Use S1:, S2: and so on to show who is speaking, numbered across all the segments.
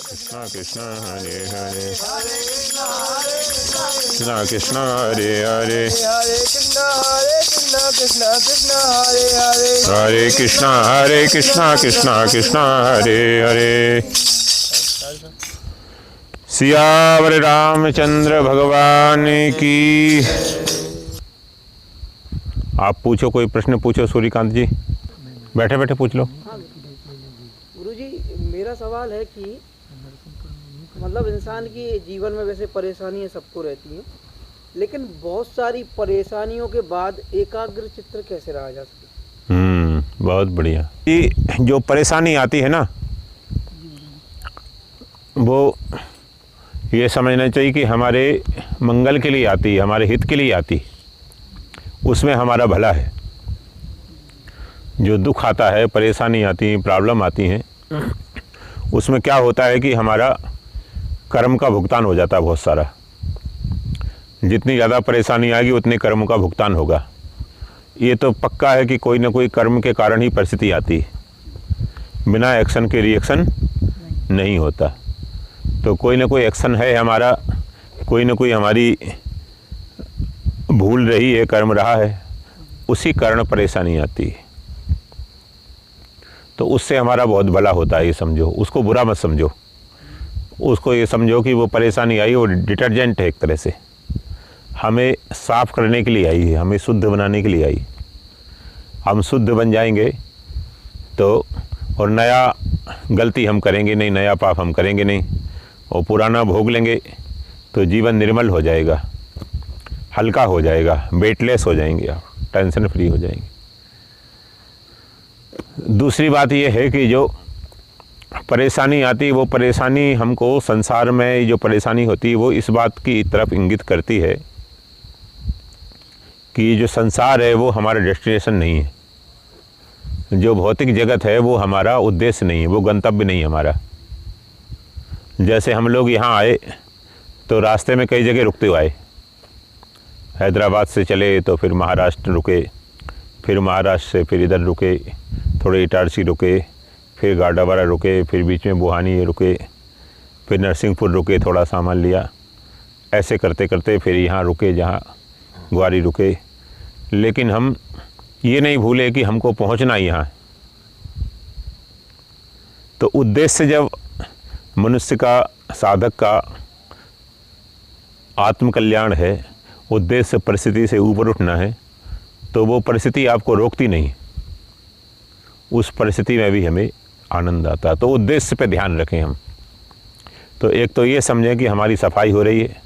S1: कृष्णा कृष्णा हरे हरे कृष्णा कृष्णा हरे हरे हरे कृष्णा हरे कृष्णा कृष्णा कृष्णा हरे हरे। सियावर रामचंद्र भगवान की। आप पूछो, कोई प्रश्न पूछो सूर्यकांत जी, बैठे बैठे पूछ लो।
S2: गुरुजी, मेरा सवाल है कि मतलब इंसान की जीवन में वैसे परेशानियां सबको रहती हैं, लेकिन बहुत सारी परेशानियों के बाद एकाग्र चित्त कैसे रहा जा सके?
S1: बहुत बढ़िया। ये जो परेशानी आती है ना, वो ये समझना चाहिए कि हमारे मंगल के लिए आती है, हमारे हित के लिए आती, उसमें हमारा भला है। जो दुख आता है, परेशानी आती है, प्रॉब्लम आती हैं, उसमें क्या होता है कि हमारा कर्म का भुगतान हो जाता है बहुत सारा। जितनी ज़्यादा परेशानी आएगी उतने कर्म का भुगतान होगा। ये तो पक्का है कि कोई ना कोई कर्म के कारण ही परिस्थिति आती है, बिना एक्शन के रिएक्शन नहीं होता। तो कोई ना कोई एक्शन है हमारा, कोई ना कोई हमारी भूल रही है, कर्म रहा है, उसी कारण परेशानी आती है। तो उससे हमारा बहुत भला होता है, ये समझो। उसको बुरा मत समझो, उसको ये समझो कि वो परेशानी आई, वो डिटर्जेंट है एक तरह से, हमें साफ़ करने के लिए आई है, हमें शुद्ध बनाने के लिए आई। हम शुद्ध बन जाएंगे तो, और नया गलती हम करेंगे नहीं, नया पाप हम करेंगे नहीं, और पुराना भोग लेंगे तो जीवन निर्मल हो जाएगा, हल्का हो जाएगा, वेटलेस हो जाएंगे, आप टेंशन फ्री हो जाएंगे। दूसरी बात यह है कि जो परेशानी आती है, वो परेशानी हमको संसार में जो परेशानी होती है वो इस बात की तरफ इंगित करती है कि जो संसार है वो हमारा डेस्टिनेशन नहीं है। जो भौतिक जगत है वो हमारा उद्देश्य नहीं है, वो गंतव्य नहीं है हमारा। जैसे हम लोग यहाँ आए तो रास्ते में कई जगह रुकते हुए आए। हैदराबाद से चले तो फिर महाराष्ट्र रुके, फिर महाराष्ट्र से फिर इधर रुके, थोड़े इटारसी रुके, फिर गाडावारा रुके, फिर बीच में बुहानी रुके, फिर नरसिंहपुर रुके, थोड़ा सामान लिया। ऐसे करते करते फिर यहाँ रुके, जहाँ ग्वारी रुके। लेकिन हम ये नहीं भूले कि हमको पहुँचना ही यहाँ। तो उद्देश्य जब मनुष्य का, साधक का आत्मकल्याण है, उद्देश्य परिस्थिति से ऊपर उठना है, तो वो परिस्थिति आपको रोकती नहीं, उस परिस्थिति में भी हमें आनंद आता है। तो उद्देश्य पे ध्यान रखें हम। तो एक तो ये समझें कि हमारी सफाई हो रही है,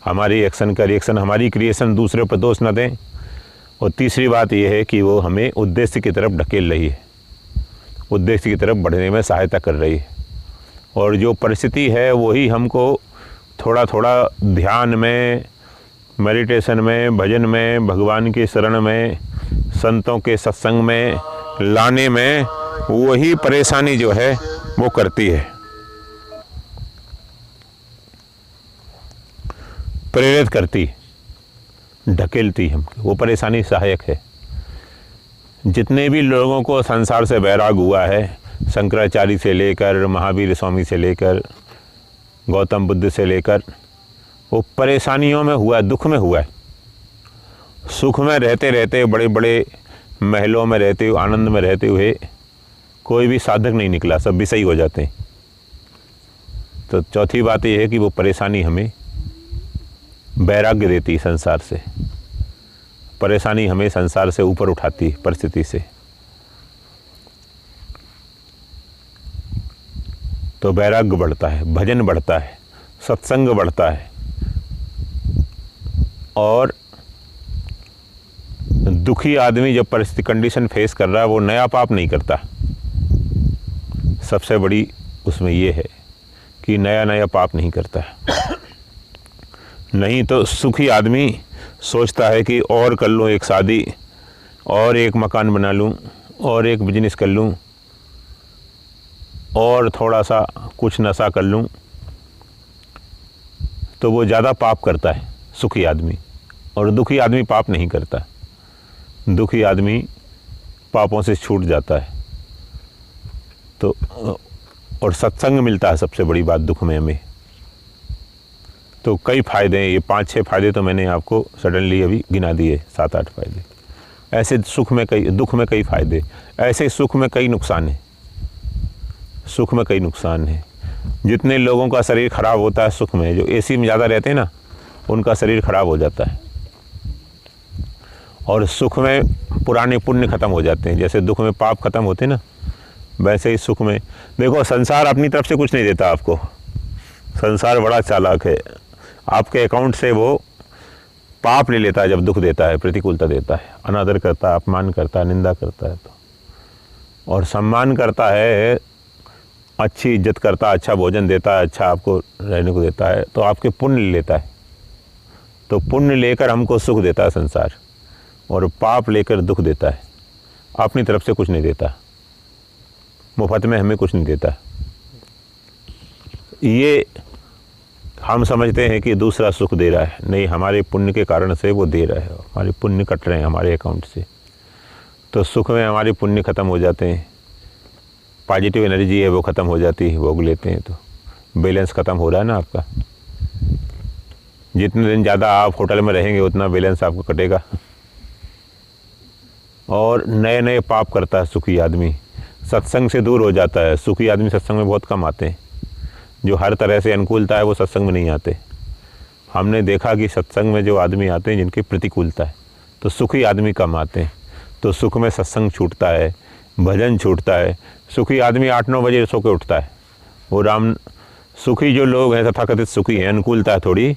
S1: हमारी एक्शन का रिएक्शन, हमारी क्रिएशन दूसरे पर दोष न दें। और तीसरी बात यह है कि वो हमें उद्देश्य की तरफ ढकेल रही है, उद्देश्य की तरफ बढ़ने में सहायता कर रही है। और जो परिस्थिति है वही हमको थोड़ा थोड़ा ध्यान में, मेडिटेशन में, भजन में, भगवान की शरण में, संतों के सत्संग में लाने में वही परेशानी जो है वो करती है, प्रेरित करती, ढकेलती हम। वो परेशानी सहायक है। जितने भी लोगों को संसार से वैराग हुआ है, शंकराचार्य से लेकर, महावीर स्वामी से लेकर, गौतम बुद्ध से लेकर, वो परेशानियों में हुआ है, दुख में हुआ है। सुख में रहते रहते, बड़े बड़े महलों में रहते हुए, आनंद में रहते हुए कोई भी साधक नहीं निकला, सब विषयी हो जाते हैं। तो चौथी बात यह है कि वो परेशानी हमें वैराग्य देती, संसार से। परेशानी हमें संसार से ऊपर उठाती, परिस्थिति से। तो वैराग्य बढ़ता है, भजन बढ़ता है, सत्संग बढ़ता है, और दुखी आदमी जब परिस्थिति, कंडीशन फेस कर रहा है, वो नया पाप नहीं करता। सबसे बड़ी उसमें ये है कि नया नया पाप नहीं करता। नहीं तो सुखी आदमी सोचता है कि और कर लूँ एक शादी, और एक मकान बना लूँ, और एक बिजनेस कर लूँ, और थोड़ा सा कुछ नशा कर लूँ, तो वो ज़्यादा पाप करता है सुखी आदमी। और दुखी आदमी पाप नहीं करता। दुखी आदमी पापों से छूट जाता है। तो और सत्संग मिलता है सबसे बड़ी बात दुख में हमें। तो कई फ़ायदे हैं, ये 5-6 फ़ायदे तो मैंने आपको सडनली अभी गिना दिए, 7-8 फ़ायदे। ऐसे दुख में कई फ़ायदे, ऐसे सुख में कई नुकसान हैं। सुख में कई नुकसान हैं। जितने लोगों का शरीर खराब होता है सुख में, जो एसी में ज़्यादा रहते हैं ना, उनका शरीर खराब हो जाता है। और सुख में पुराने पुण्य खत्म हो जाते हैं। जैसे दुख में पाप खत्म होते हैं ना, वैसे ही सुख में। देखो, संसार अपनी तरफ से कुछ नहीं देता आपको। संसार बड़ा चालाक है। आपके अकाउंट से वो पाप ले लेता है जब दुख देता है, प्रतिकूलता देता है, अनादर करता है, अपमान करता है, निंदा करता है। तो और सम्मान करता है, अच्छी इज्जत करता है, अच्छा भोजन देता है, अच्छा आपको रहने को देता है, तो आपके पुण्य ले लेता है। तो पुण्य लेकर हमको सुख देता है संसार, और पाप लेकर दुख देता है। अपनी तरफ से कुछ नहीं देता, मुफ्त में हमें कुछ नहीं देता। ये हम समझते हैं कि दूसरा सुख दे रहा है, नहीं, हमारे पुण्य के कारण से वो दे रहा है। हमारे पुण्य कट रहे हैं हमारे अकाउंट से। तो सुख में हमारे पुण्य ख़त्म हो जाते हैं, पॉजिटिव एनर्जी है वो ख़त्म हो जाती है, भोग लेते हैं तो बैलेंस ख़त्म हो रहा है ना आपका। जितने दिन ज़्यादा आप होटल में रहेंगे उतना बैलेंस आपको कटेगा। और नए नए पाप करता है सुखी आदमी, सत्संग से दूर हो जाता है। सुखी आदमी सत्संग में बहुत कम आते हैं। जो हर तरह से अनुकूलता है वो सत्संग में नहीं आते। हमने देखा कि सत्संग में जो आदमी आते हैं जिनकी प्रतिकूलता है, तो सुखी आदमी कम आते हैं। तो सुख में सत्संग छूटता है, भजन छूटता है। सुखी आदमी 8-9 बजे सो के उठता है। वो राम सुखी जो लोग हैं, तथाकथित सुखी हैं, अनुकूलता है थोड़ी,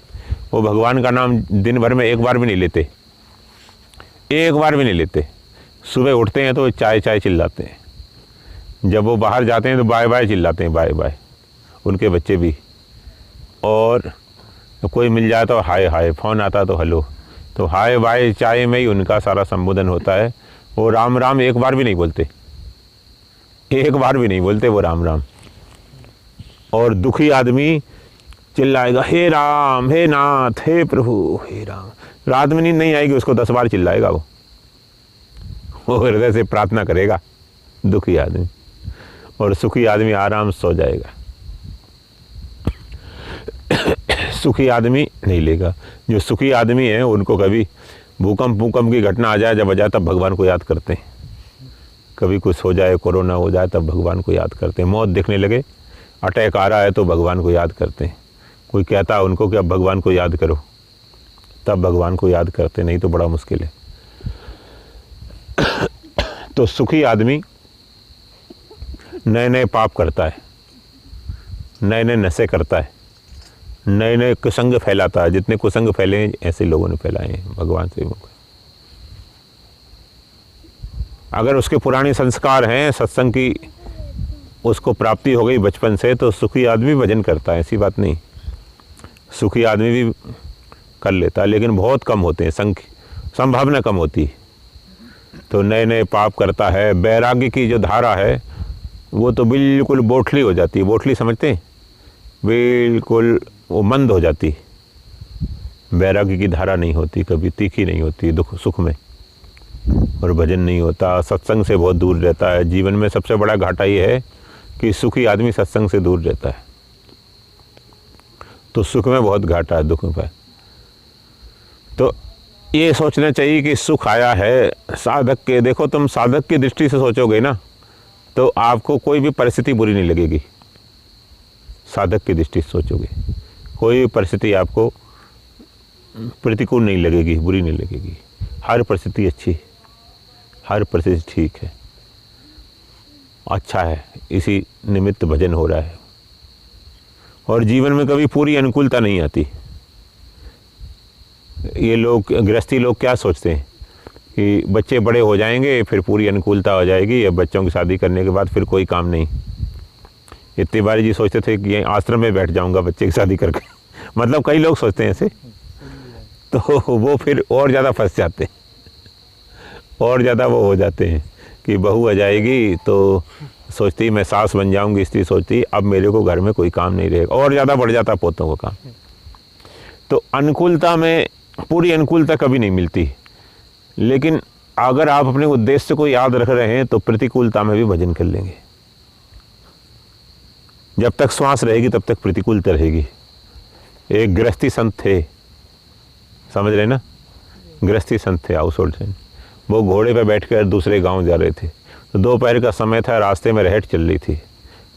S1: वो भगवान का नाम दिन भर में एक बार भी नहीं लेते, एक बार भी नहीं लेते। सुबह उठते हैं तो चाय चाय चिल्लाते हैं, जब वो बाहर जाते हैं तो बाय बाय चिल्लाते हैं, बाय बाय, उनके बच्चे भी। और कोई मिल जाए तो हाय हाय, फ़ोन आता तो हेलो, तो हाय बाय चाय में ही उनका सारा संबोधन होता है। वो राम राम एक बार भी नहीं बोलते, एक बार भी नहीं बोलते वो राम राम। और दुखी आदमी चिल्लाएगा, हे राम, हे नाथ, हे प्रभु, हे राम। रात में नींद नहीं आएगी उसको, 10 बार चिल्लाएगा वो हृदय से प्रार्थना करेगा दुखी आदमी। और सुखी आदमी आराम से सो जाएगा। सुखी आदमी नहीं लेगा। जो सुखी आदमी है उनको कभी भूकंप की घटना आ जाए, जब आ जाए तब भगवान को याद करते हैं। कभी कुछ हो जाए, कोरोना हो जाए, तब भगवान को याद करते हैं। मौत देखने लगे, अटैक आ रहा है, तो भगवान को याद करते हैं। कोई कहता है उनको कि अब भगवान को याद करो, तब भगवान को याद करते, नहीं तो बड़ा मुश्किल है। तो सुखी आदमी नए नए पाप करता है, नए नए नशे करता है, नए नए कुसंग फैलाता है। जितने कुसंग फैले हैं ऐसे लोगों ने फैलाए हैं भगवान से मुख। अगर उसके पुराने संस्कार हैं, सत्संग की उसको प्राप्ति हो गई बचपन से, तो सुखी आदमी भजन करता है, ऐसी बात नहीं। सुखी आदमी भी कर लेता है, लेकिन बहुत कम होते हैं, संभावना कम होती है। तो नए नए पाप करता है। वैराग्य की जो धारा है वो तो बिल्कुल बोठली हो जाती है। बोठली समझते हैं? बिल्कुल वो मंद हो जाती है। वैराग्य की धारा नहीं होती, कभी तीखी नहीं होती दुख सुख में। और भजन नहीं होता, सत्संग से बहुत दूर रहता है। जीवन में सबसे बड़ा घाटा ये है कि सुखी आदमी सत्संग से दूर रहता है। तो सुख में बहुत घाटा है, दुख में। तो ये सोचना चाहिए कि सुख आया है साधक के। देखो, तुम साधक की दृष्टि से सोचोगे ना, तो आपको कोई भी परिस्थिति बुरी नहीं लगेगी। साधक की दृष्टि से सोचोगे, कोई भी परिस्थिति आपको प्रतिकूल नहीं लगेगी, बुरी नहीं लगेगी। हर परिस्थिति अच्छी है, हर परिस्थिति ठीक है, अच्छा है। इसी निमित्त भजन हो रहा है। और जीवन में कभी पूरी अनुकूलता नहीं आती। ये लोग, गृहस्थी लोग क्या सोचते हैं कि बच्चे बड़े हो जाएंगे फिर पूरी अनुकूलता हो जाएगी, या बच्चों की शादी करने के बाद फिर कोई काम नहीं। इतनी बार जी सोचते थे कि आश्रम में बैठ जाऊंगा बच्चे की शादी करके। मतलब कई लोग सोचते हैं ऐसे, तो वो फिर और ज़्यादा फंस जाते हैं, और ज़्यादा वो हो जाते हैं कि बहू आ जाएगी तो सोचती मैं सास बन जाऊंगी, स्त्री सोचती अब मेरे को घर में कोई काम नहीं रहेगा, और ज़्यादा बढ़ जाता पोतों का काम। तो अनुकूलता में पूरी अनुकूलता कभी नहीं मिलती। लेकिन अगर आप अपने उद्देश्य को याद रख रहे हैं तो प्रतिकूलता में भी भजन कर लेंगे। जब तक श्वास रहेगी तब तक प्रतिकूलता रहेगी। एक गृहस्थी संत थे, समझ रहे ना, गृहस्थी संत थे, हाउस होल्ड सेंट। वो घोड़े पर बैठकर दूसरे गांव जा रहे थे। तो दोपहर का समय था, रास्ते में रहट चल रही थी।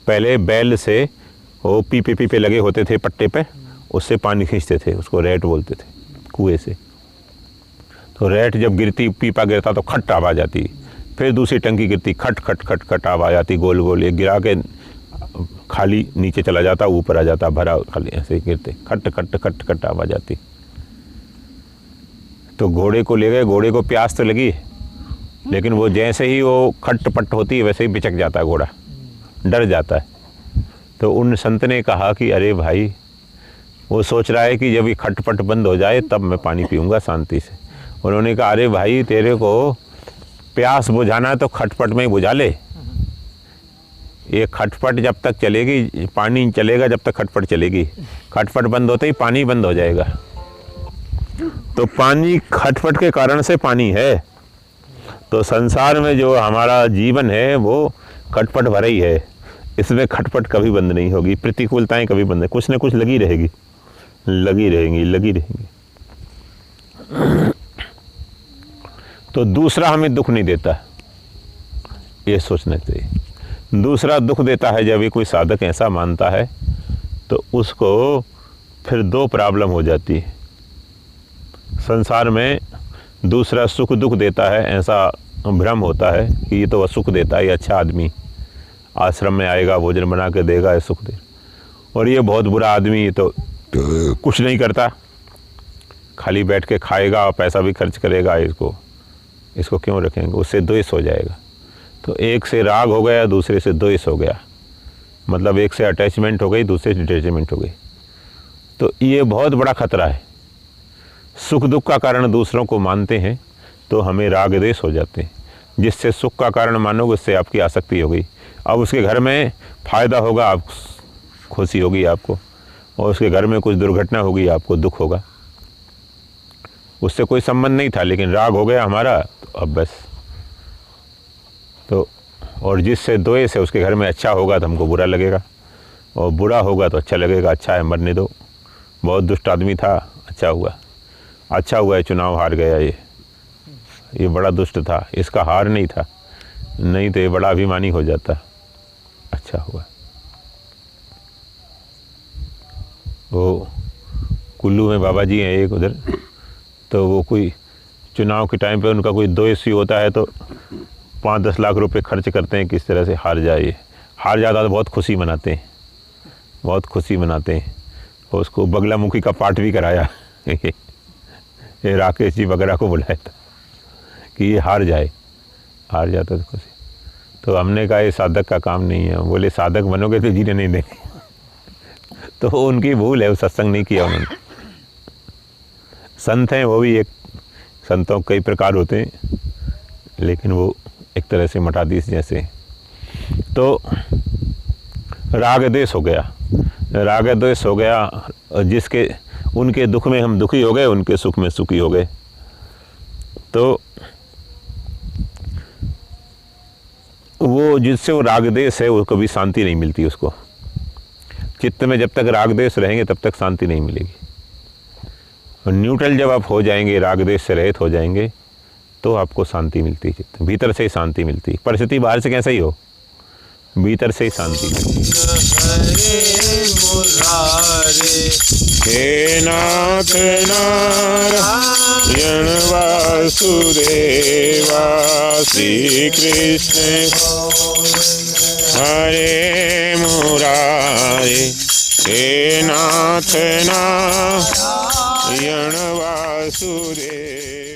S1: पहले बैल से वो पीपे लगे होते थे पट्टे पे, उससे पानी खींचते थे, उसको रहट बोलते थे, कुएं से। तो रहट जब गिरती, पीपा गिरता तो खट आवाज़ आती, फिर दूसरी टंकी गिरती, खट खट खट खट आवाज़ आती, गोल गोल। एक गिरा के खाली नीचे चला जाता, ऊपर आ जाता, भरा खाली, ऐसे गिरते, खट खट खट खट आवाज़ आती। तो घोड़े को ले गए। घोड़े को प्यास तो लगी, लेकिन वो जैसे ही वो खट-पट होती है वैसे ही बिचक जाता है घोड़ा, डर जाता है। तो उन संत ने कहा कि अरे भाई, वो सोच रहा है कि जब ये खटपट बंद हो जाए तब मैं पानी पीऊँगा शांति से। उन्होंने कहा अरे भाई, तेरे को प्यास बुझाना है तो खटपट में ही बुझा ले। ये खटपट जब तक चलेगी, पानी चलेगा जब तक खटपट चलेगी। खटपट बंद होते ही पानी बंद हो जाएगा। तो पानी खटपट के कारण से पानी है। तो संसार में जो हमारा जीवन है वो खटपट भरा ही है। इसमें खटपट कभी बंद नहीं होगी, प्रतिकूलताएं कभी बंद नहीं, कुछ न कुछ लगी रहेगी, लगी रहेंगी, लगी रहेंगी। तो दूसरा हमें दुख नहीं देता, ये सोचना चाहिए। दूसरा दुख देता है जब ये कोई साधक ऐसा मानता है तो उसको फिर दो प्रॉब्लम हो जाती है। संसार में दूसरा सुख दुख देता है, ऐसा भ्रम होता है कि ये तो वह सुख देता है, ये अच्छा आदमी, आश्रम में आएगा, भोजन बना के देगा, ये सुख दे। और ये बहुत बुरा आदमी, ये तो कुछ नहीं करता, खाली बैठ के खाएगा और पैसा भी खर्च करेगा, इसको क्यों रखेंगे, उससे द्वेष हो जाएगा। तो एक से राग हो गया, दूसरे से द्वेष हो गया, मतलब एक से अटैचमेंट हो गई, दूसरे से डिटैचमेंट हो गई। तो ये बहुत बड़ा खतरा है। सुख दुख का कारण दूसरों को मानते हैं तो हमें राग द्वेष हो जाते हैं। जिससे सुख का कारण मानोगे उससे आपकी आसक्ति हो गई। अब उसके घर में फ़ायदा होगा, आप खुशी होगी आपको, और उसके घर में कुछ दुर्घटना होगी, आपको दुख होगा। उससे कोई संबंध नहीं था, लेकिन राग हो गया हमारा, तो अब बस। तो और जिससे द्वेष है उसके घर में अच्छा होगा तो हमको बुरा लगेगा, और बुरा होगा तो अच्छा लगेगा। अच्छा है, मरने दो, बहुत दुष्ट आदमी था, अच्छा हुआ है चुनाव हार गया, ये बड़ा दुष्ट था, इसका हार नहीं था, नहीं तो ये बड़ा अभिमानी हो जाता। अच्छा हुआ। वो कुल्लू में बाबा जी हैं एक उधर, तो वो कोई चुनाव के टाइम पे उनका कोई द्वेषी होता है तो 5-10 लाख रुपए खर्च करते हैं किस तरह से हार जाए। हार जाता तो बहुत खुशी मनाते हैं, बहुत खुशी मनाते हैं। और उसको बगलामुखी का पाठ भी कराया ये राकेश जी वगैरह को बुलाया था कि ये हार जाता तो खुशी। तो हमने कहा ये साधक का काम नहीं है। बोले साधक बनोगे तो जीने नहीं देंगे तो उनकी भूल है, वो सत्संग नहीं किया उन्होंने। संत हैं, वो भी एक, संतों कई प्रकार होते हैं, लेकिन वो एक तरह से मठाधीश जैसे। तो राग द्वेष हो गया, राग द्वेष हो गया, जिसके उनके दुख में हम दुखी हो गए, उनके सुख में सुखी हो गए। तो वो जिससे वो राग द्वेष है, वो कभी शांति नहीं मिलती उसको। चित्त में जब तक राग द्वेष रहेंगे तब तक शांति नहीं मिलेगी। और न्यूट्रल जब आप हो जाएंगे, राग द्वेष से रहित हो जाएंगे, तो आपको शांति मिलती है। चित्त भीतर से ही शांति मिलती है। परिस्थिति बाहर से कैसा ही हो, भीतर से ही शांति मिलती है। हे नाथ नारायण वासुदेवा, श्री कृष्ण हरे मुरारे, हे नाथ नारायण वासुदेवा।